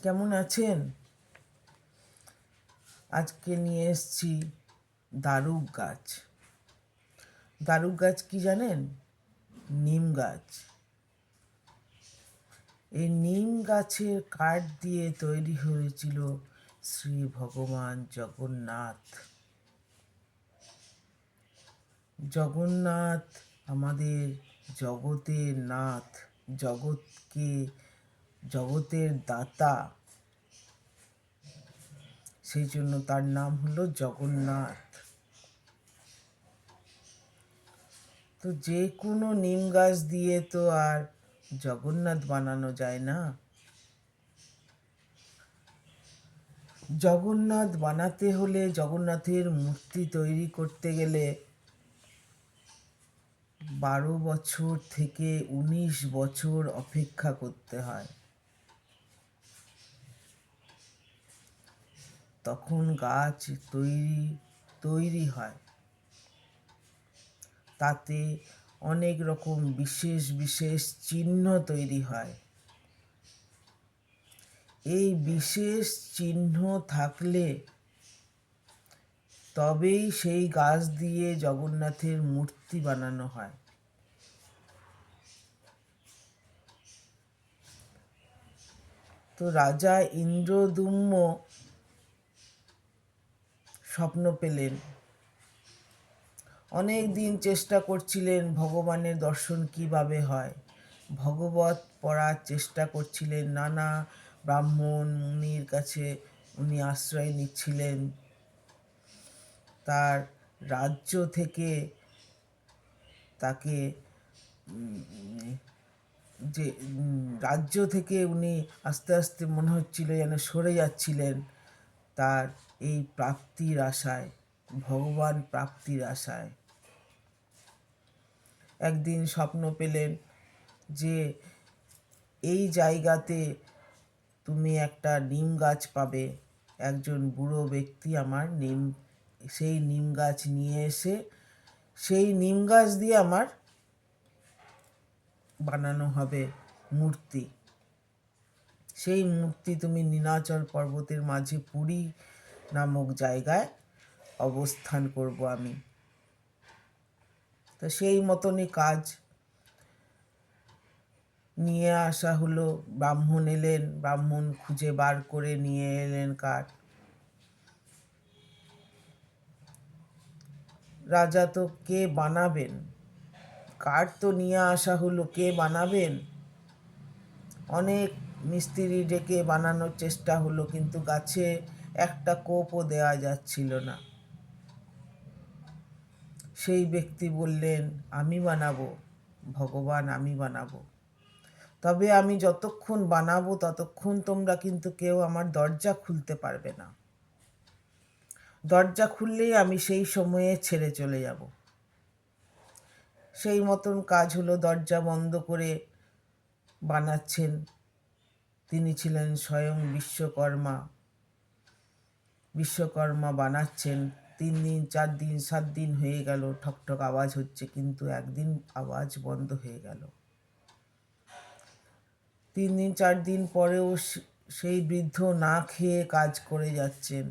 কেমন আছেন? আজকে নিয়ে এসেছি দারুক গাছ। দারুক গাছ কি জানেন? নিম গাছ। এই নিম গাছের কাঠ দিয়ে তৈরি হয়েছিল শ্রী ভগবান জগন্নাথ। জগন্নাথ আমাদের জগতের নাথ, জগতের দাতা। সেই জন্য তার নাম হলো জগন্নাথ। তো যে কোনো নিম গাছ দিয়ে তো আর জগন্নাথ বানানো যায় না। জগন্নাথ বানাতে হলে, জগন্নাথের মূর্তি তৈরি করতে গেলে 12 বছর থেকে 19 বছর অপেক্ষা করতে হয়। তখন গাছ তৈরি হয়। তাতে অনেক রকম বিশেষ বিশেষ চিহ্ন তৈরি হয়। এই বিশেষ চিহ্ন থাকলে তবেই সেই গাছ দিয়ে জগন্নাথের মূর্তি বানানো হয়। তো রাজা ইন্দ্রদ্যুম্ন স্বপ্ন পেলেন। অনেক দিন চেষ্টা করছিলেন ভগবানের দর্শন কিভাবে হয়। ভগবত পড়ার চেষ্টা করছিলেন, নানা ব্রাহ্মণ মুনির কাছে উনি আশ্রয় নিচ্ছিলেন। তার রাজ্য থেকে তাকে রাজ্য থেকে উনি আস্তে আস্তে মনে হচ্ছিল যেন সরে যাচ্ছিলেন তার এই প্রাপ্তির আশায়, ভগবান প্রাপ্তির আশায়। একদিন স্বপ্ন পেলেন যে এই জায়গাতে তুমি একটা নিম গাছ পাবে। একজন বুড়ো ব্যক্তি সেই নিম গাছ নিয়ে এসে সেই নিম গাছ দিয়ে আমার বানানো হবে মূর্তি। সেই মূর্তি তুমি নীলাচল পর্বতের মাঝে পুরী নামক জায়গায় অবস্থান করব আমি। তো সেই মতনই কাজ। নিয়ে আসা হলো, ব্রাহ্মণ এলেন, ব্রাহ্মণ খুঁজে বার করে নিয়ে এলেন কাঠ। রাজা তো কে বানাবেন? কাঠ তো নিয়ে আসা হলো, কে বানাবেন? অনেক মিস্ত্রি ডেকে বানানোর চেষ্টা হলো, কিন্তু গাছে একটা কোপও দেওয়া যাচ্ছিল না। সেই ব্যক্তি বললেন, আমি বানাবো ভগবান, আমি বানাবো। তবে আমি যতক্ষণ বানাবো ততক্ষণ তোমরা কিন্তু কেউ আমার দরজা খুলতে পারবে না। দরজা খুললেই আমি সেই সময়ে ছেড়ে চলে যাব। সেই মতন কাজ হলো। দরজা বন্ধ করে বানাচ্ছেন। তিনি ছিলেন স্বয়ং বিশ্বকর্মা। বিশ্বকর্মা বানাচ্ছেন। 3 দিন 4 দিন 7 দিন হয়ে গেল, ঠকঠক আওয়াজ হচ্ছে, কিন্তু একদিন আওয়াজ বন্ধ হয়ে গেল। 3 দিন 4 দিন পরেও সেই বৃদ্ধ না খেয়ে কাজ করে যাচ্ছেন।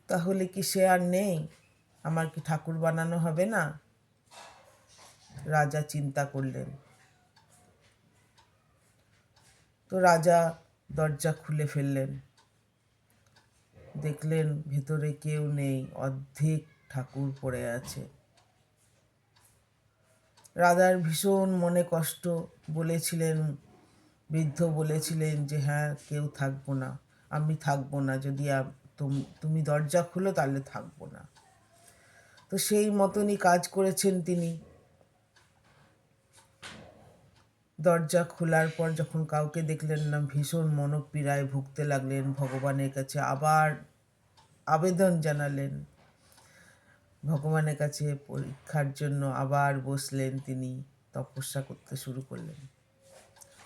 তাহলে কি সে আর নেই? আমার কি ঠাকুর বানানো হবে না? রাজা চিন্তা করলেন। তো রাজা দরজা খুলে ফেললেন। দেখলেন ভেতরে কেউ নেই, অর্ধেক ঠাকুর পড়ে আছে। রাজার ভীষণ মনে কষ্ট। বৃদ্ধ বলেছিলেন যে হ্যাঁ, কেউ থাকবো না, আমি থাকবো না, যদি তুমি দরজা খুলো তাহলে থাকবো না। তো সেই মতনই কাজ করেছেন তিনি। দরজা খোলার পর যখন কাউকে দেখলেন না, ভীষণ মনোপীড়ায় ভুগতে লাগলেন। ভগবানের কাছে আবার আবেদন জানালেন। ভগবানের কাছে পরীক্ষার জন্য আবার বসলেন, তিনি তপস্যা করতে শুরু করলেন।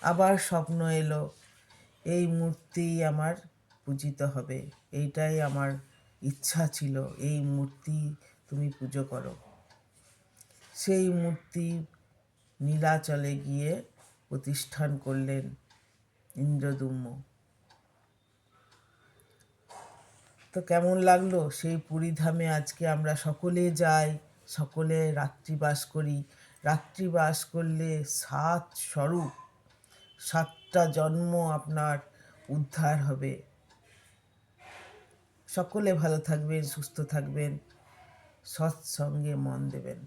আবার স্বপ্ন এলো, এই মূর্তি আমার পূজিত হবে, এইটাই আমার ইচ্ছা ছিল, এই মূর্তি তুমি পুজো করো। সেই মূর্তি নীলাচলে গিয়ে প্রতিষ্ঠান করলেন। ইন্দ্রদুম্ন। তো কেমন লাগলো সেই পুরীধামে? আজকে আমরা সকলে যাই, সকলে রাত্রিবাস করি। রাত্রিবাস করলে 7 স্বরূপ, 7টা জন্ম আপনার উদ্ধার হবে। সকলে ভালো থাকবেন, সুস্থ থাকবেন, সৎসঙ্গে মন দেবেন।